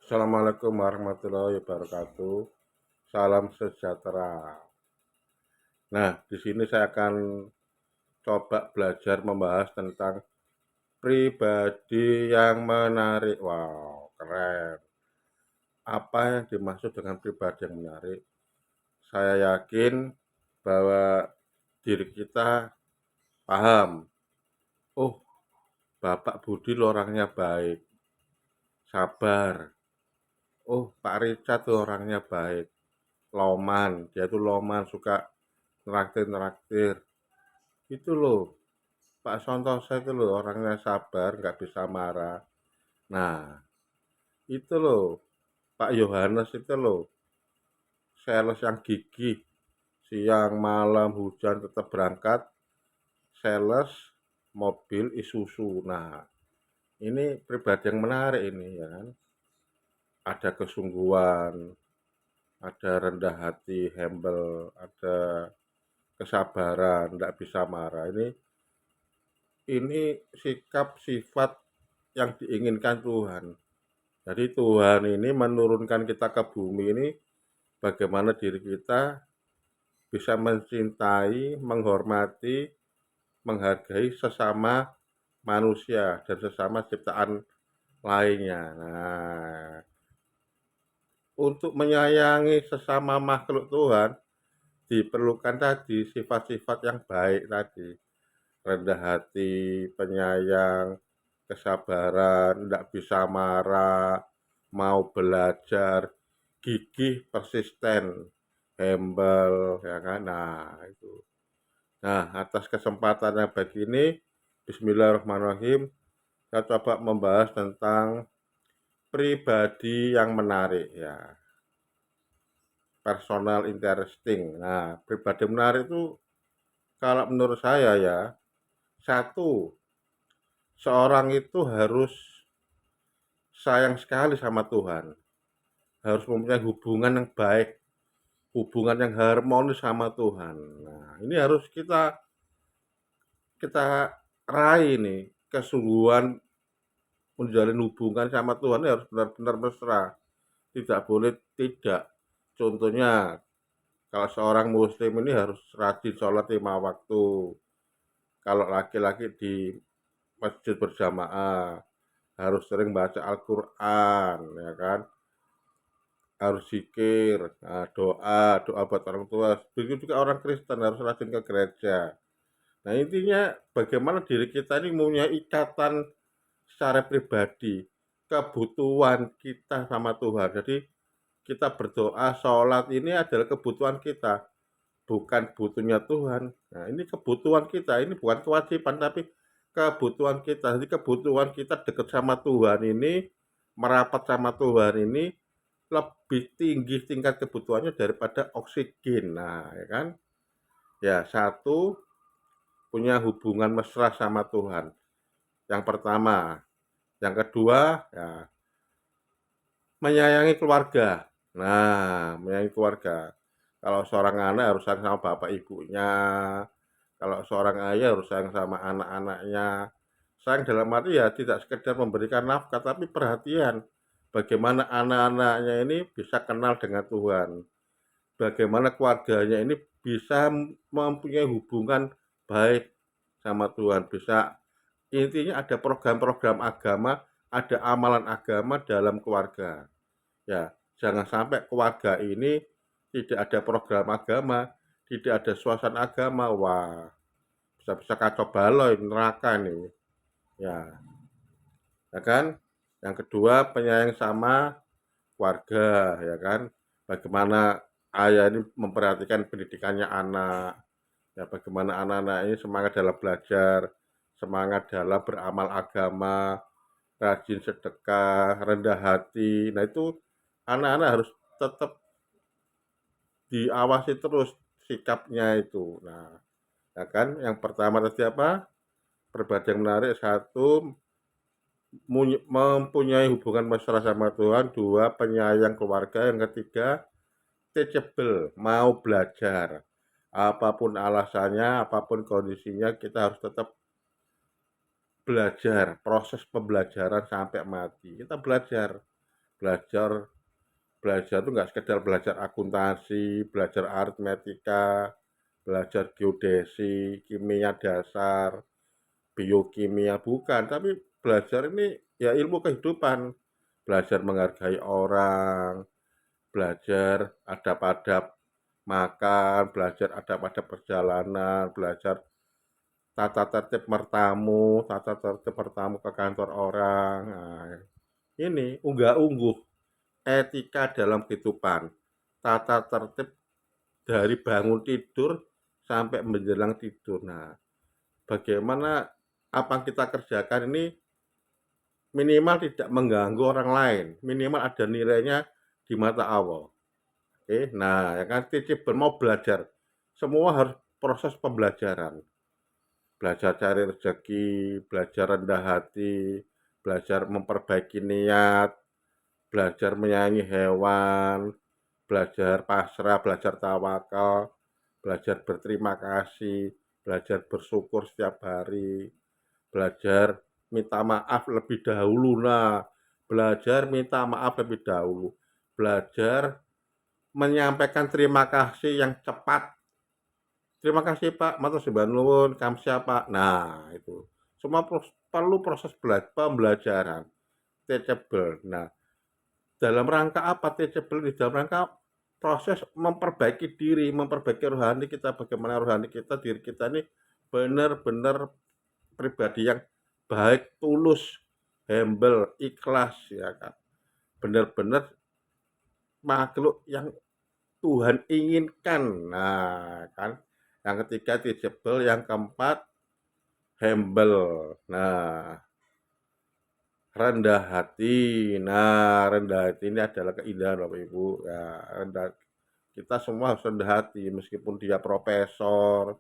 Assalamualaikum warahmatullahi wabarakatuh. Salam sejahtera. Nah, di sini saya akan coba belajar membahas tentang pribadi yang menarik. Wow, keren. Apa yang dimaksud dengan pribadi yang menarik? Saya yakin bahwa diri kita paham. Oh, Bapak Budi orangnya baik, sabar. Oh, Pak Richard tuh orangnya baik, loman. Dia tuh loman, suka neraktir-neraktir. Itu loh, Pak Santoso itu loh orangnya sabar, nggak bisa marah. Nah, itu loh, Pak Yohanes itu loh, sales yang gigih, siang, malam, hujan tetap berangkat, sales mobil Isuzu. Nah, ini pribadi yang menarik ini ya kan. Ada kesungguhan, ada rendah hati, humble, ada kesabaran, nggak bisa marah. Ini sikap sifat yang diinginkan Tuhan. Jadi Tuhan ini menurunkan kita ke bumi ini bagaimana diri kita bisa mencintai, menghormati, menghargai sesama manusia dan sesama ciptaan lainnya. Nah, untuk menyayangi sesama makhluk Tuhan diperlukan tadi sifat-sifat yang baik tadi. Rendah hati, penyayang, kesabaran, tidak bisa marah, mau belajar, gigih, persisten, humble, ya kan? Nah, itu. Nah, atas kesempatannya begini, Bismillahirrahmanirrahim, kita coba membahas tentang pribadi yang menarik, ya. Personal interesting. Nah, pribadi menarik itu kalau menurut saya ya, satu, seorang itu harus sayang sekali sama Tuhan, harus mempunyai hubungan yang baik, hubungan yang harmonis sama Tuhan. Nah, ini harus kita kita raih nih, kesungguhan menjalin hubungan sama Tuhan ini harus benar-benar mesra, tidak boleh tidak. Contohnya, kalau seorang muslim ini harus rajin sholat 5 waktu, kalau laki-laki di masjid berjamaah, harus sering baca Al-Quran, ya kan? Harus zikir, nah, doa buat orang tua. Begitu juga orang Kristen harus rajin ke gereja. Nah, intinya bagaimana diri kita ini mempunyai ikatan secara pribadi, kebutuhan kita sama Tuhan. Jadi kita berdoa, sholat ini adalah kebutuhan kita, bukan butuhnya Tuhan. Nah, ini kebutuhan kita, ini bukan kewajiban, tapi kebutuhan kita. Jadi kebutuhan kita dekat sama Tuhan ini, merapat sama Tuhan ini, lebih tinggi tingkat kebutuhannya daripada oksigen. Nah, ya kan? Ya, satu, punya hubungan mesra sama Tuhan. Yang pertama. Yang kedua, ya, menyayangi keluarga. Nah, menyayangi keluarga. Kalau seorang anak harus sayang sama bapak ibunya. Kalau seorang ayah harus sayang sama anak-anaknya. Sayang dalam arti ya tidak sekedar memberikan nafkah, tapi perhatian. Bagaimana anak-anaknya ini bisa kenal dengan Tuhan. Bagaimana keluarganya ini bisa mempunyai hubungan baik sama Tuhan. Bisa, intinya ada program-program agama, ada amalan agama dalam keluarga. Ya, jangan sampai keluarga ini tidak ada program agama, tidak ada suasana agama. Wah, bisa-bisa kacau balau, neraka nih. Ya, ya kan? Yang kedua, penyayang sama keluarga, ya kan? Bagaimana ayah ini memperhatikan pendidikannya anak, ya bagaimana anak-anak ini semangat dalam belajar, semangat dalam beramal agama, rajin sedekah, rendah hati. Nah, itu anak-anak harus tetap diawasi terus sikapnya itu. Nah, ya kan? Yang pertama tadi apa? Pribadi yang menarik, satu, mempunyai hubungan mesra sama Tuhan, dua, penyayang keluarga, yang ketiga, teachable, mau belajar. Apapun alasannya, apapun kondisinya, kita harus tetap belajar, proses pembelajaran sampai mati. Kita belajar. Belajar belajar itu nggak sekedar belajar akuntansi, belajar aritmetika, belajar geodesi, kimia dasar, biokimia, bukan, tapi belajar ini ya ilmu kehidupan, belajar menghargai orang, belajar adab-adab makan, belajar adab-adab perjalanan, belajar tata tertib bertamu ke kantor orang. Nah, ini unggah-ungguh etika dalam kehidupan, tata tertib dari bangun tidur sampai menjelang tidur. Nah, bagaimana apa yang kita kerjakan ini minimal tidak mengganggu orang lain, minimal ada nilainya di mata Allah. Oke, nah yang kan teachable mau belajar, semua harus proses pembelajaran. Belajar cari rezeki, belajar rendah hati, belajar memperbaiki niat, belajar menyayangi hewan, belajar pasrah, belajar tawakal, belajar berterima kasih, belajar bersyukur setiap hari, belajar minta maaf lebih dahulu. Nah, belajar minta maaf lebih dahulu, belajar menyampaikan terima kasih yang cepat. Terima kasih Pak, matur sembah nuwun, kamsya Pak. Nah, itu semua perlu proses pembelajaran teachable. Nah, dalam rangka apa teachable? Di dalam rangka proses memperbaiki diri, memperbaiki rohani kita, bagaimana rohani kita, diri kita ini benar-benar pribadi yang baik, tulus, humble, ikhlas, ya kan. Benar-benar makhluk yang Tuhan inginkan. Nah, kan. Yang ketiga teachable, yang keempat humble. Nah, rendah hati. Nah, rendah hati ini adalah keindahan Bapak Ibu. Ya, rendah kita semua harus rendah hati meskipun dia profesor,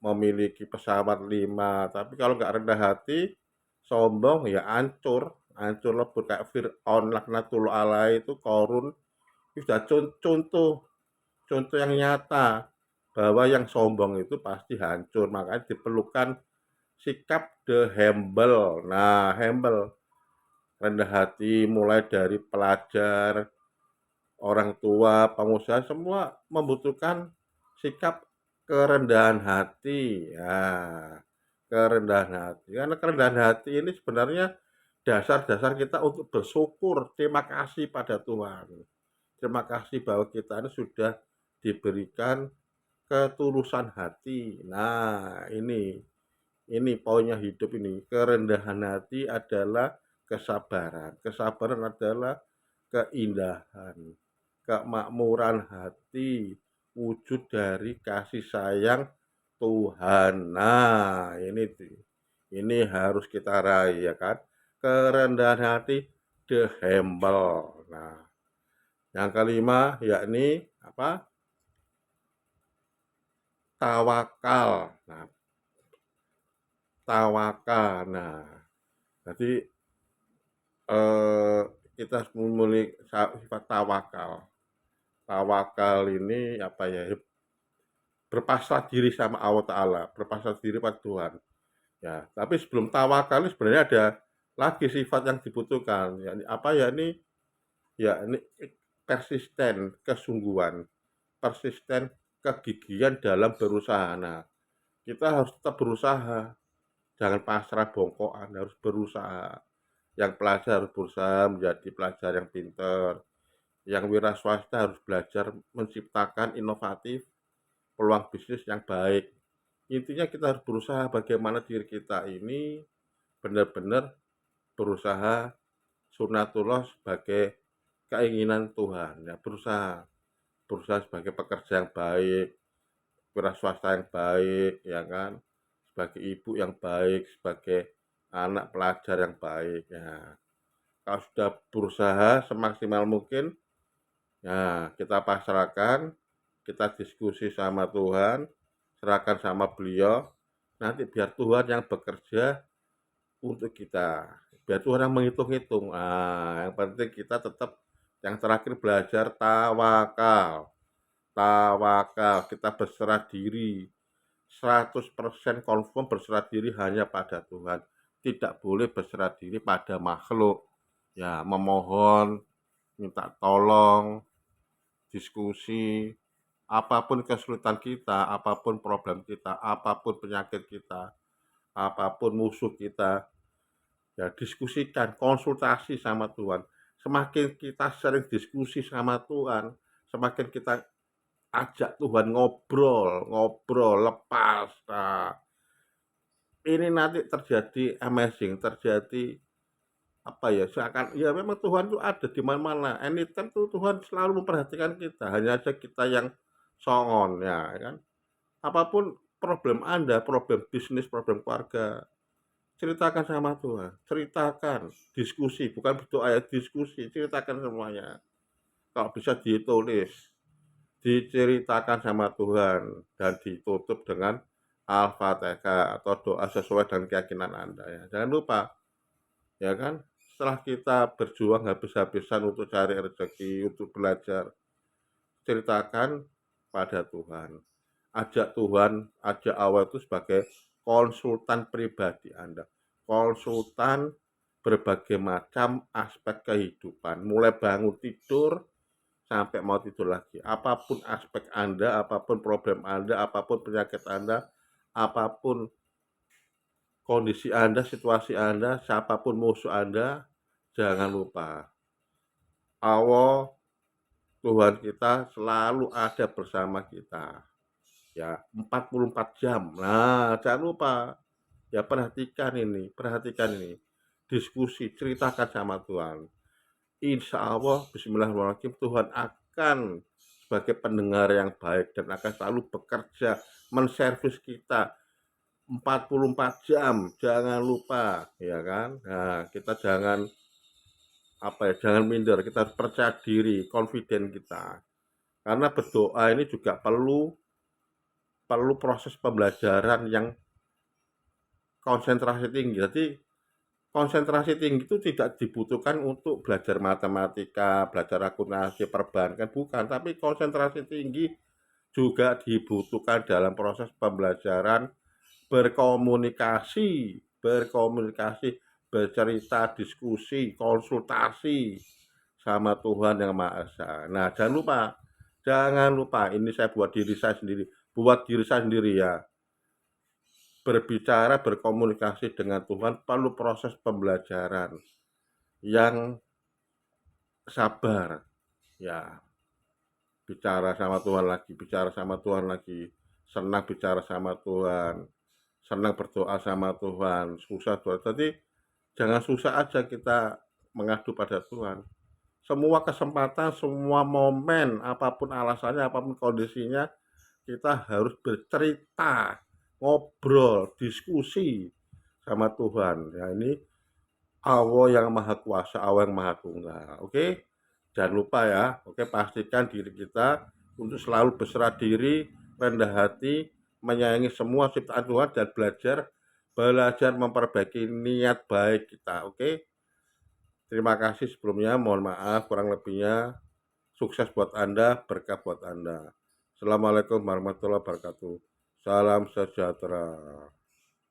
memiliki pesawat 5, tapi kalau nggak rendah hati, sombong ya hancur, hancur lebur kayak Fir'aun laknatullah alaihi itu, Korun, itu sudah contoh contoh yang nyata bahwa yang sombong itu pasti hancur, makanya diperlukan sikap the humble. Nah, humble, rendah hati mulai dari pelajar, orang tua, pengusaha, semua membutuhkan sikap kerendahan hati. Ya, kerendahan hati. Karena kerendahan hati ini sebenarnya dasar-dasar kita untuk bersyukur, terima kasih pada Tuhan. Terima kasih bahwa kita ini sudah diberikan ketulusan hati. Nah, ini poinnya hidup ini. Kerendahan hati adalah kesabaran. Kesabaran adalah keindahan, kemakmuran hati, wujud dari kasih sayang Tuhan. Nah, ini harus kita raih, ya kan? Kerendahan hati, the humble. Nah, yang kelima yakni apa? Tawakal. Nah, tawakal. Nah, jadi eh, kita harus memiliki sifat tawakal. Tawakal ini apa ya? Berpasrah diri sama Allah Ta'ala, berpasrah diri pada Tuhan. Ya, tapi sebelum tawakal ini sebenarnya ada lagi sifat yang dibutuhkan. Ya, apa ya ini? Ya, ini persisten, kesungguhan, persisten, kegigihan dalam berusaha. Nah, kita harus tetap berusaha, jangan pasrah bongkoan, harus berusaha. Yang pelajar harus berusaha menjadi pelajar yang pintar, yang wira swasta harus belajar menciptakan inovatif peluang bisnis yang baik. Intinya kita harus berusaha bagaimana diri kita ini benar-benar berusaha sunatullah sebagai keinginan Tuhan, ya berusaha berusaha sebagai pekerja yang baik, wira swasta yang baik, ya kan, sebagai ibu yang baik, sebagai anak pelajar yang baik. Ya, kalau sudah berusaha semaksimal mungkin, ya kita pasrahkan, kita diskusi sama Tuhan, serahkan sama beliau, nanti biar Tuhan yang bekerja untuk kita, biar Tuhan yang menghitung-hitung. Ah, yang penting kita tetap yang terakhir belajar tawakal. Tawakal, kita berserah diri, 100% confirm berserah diri hanya pada Tuhan. Tidak boleh berserah diri pada makhluk. ya memohon, minta tolong, diskusi, apapun kesulitan kita, apapun problem kita, apapun penyakit kita, apapun musuh kita, ya diskusikan, konsultasi sama Tuhan. Semakin kita sering diskusi sama Tuhan, semakin kita ajak Tuhan ngobrol, ngobrol, lepas. Nah, ini nanti terjadi amazing, terjadi apa ya, seakan ya memang Tuhan itu ada di mana-mana. Anytime tuh Tuhan selalu memperhatikan kita, hanya saja kita yang songon ya kan. Apapun problem Anda, problem bisnis, problem keluarga, ceritakan sama Tuhan, ceritakan, diskusi, bukan berdoa ya, diskusi, ceritakan semuanya. Kalau bisa ditulis, diceritakan sama Tuhan dan ditutup dengan Al-Fatihah atau doa sesuai dengan keyakinan Anda ya. Jangan lupa ya kan, setelah kita berjuang habis-habisan untuk cari rezeki, untuk belajar, ceritakan pada Tuhan. Ajak Tuhan, ajak Allah itu sebagai konsultan pribadi Anda. Konsultan berbagai macam aspek kehidupan, mulai bangun tidur sampai mau tidur lagi. Apapun aspek Anda, apapun problem Anda, apapun penyakit Anda, apapun kondisi Anda, situasi Anda, siapapun musuh Anda, jangan lupa Allah, Tuhan kita selalu ada bersama kita. Ya, 24 jam. Nah, jangan lupa. Ya, perhatikan ini. Diskusi, ceritakan sama Tuhan. Insya Allah, bismillahirrahmanirrahim, Tuhan akan sebagai pendengar yang baik dan akan selalu bekerja menservis kita 24 jam. Jangan lupa, ya kan? Nah, kita jangan jangan minder, kita harus percaya diri, confident kita. Karena berdoa ini juga perlu proses pembelajaran yang konsentrasi tinggi. Jadi konsentrasi tinggi itu tidak dibutuhkan untuk belajar matematika, belajar akuntansi, perbankan, bukan. Tapi konsentrasi tinggi juga dibutuhkan dalam proses pembelajaran berkomunikasi, bercerita, diskusi, konsultasi sama Tuhan Yang Maha Esa. Nah, jangan lupa, ini saya buat diri saya sendiri ya. Berbicara, berkomunikasi dengan Tuhan perlu proses pembelajaran yang sabar. Ya, bicara sama Tuhan lagi, senang bicara sama Tuhan, senang berdoa sama Tuhan, susah doa. Jadi jangan susah aja kita mengadu pada Tuhan. Semua kesempatan, semua momen, apapun alasannya, apapun kondisinya, kita harus bercerita, ngobrol, diskusi sama Tuhan. Ya, ini Allah yang Maha Kuasa, Allah yang Maha Tunggal. Oke? Jangan lupa ya. Oke, pastikan diri kita untuk selalu berserah diri, rendah hati, menyayangi semua ciptaan Tuhan dan belajar memperbaiki niat baik kita. Oke? Terima kasih sebelumnya. Mohon maaf kurang lebihnya. Sukses buat Anda, berkah buat Anda. Assalamualaikum warahmatullahi wabarakatuh. Salam sejahtera.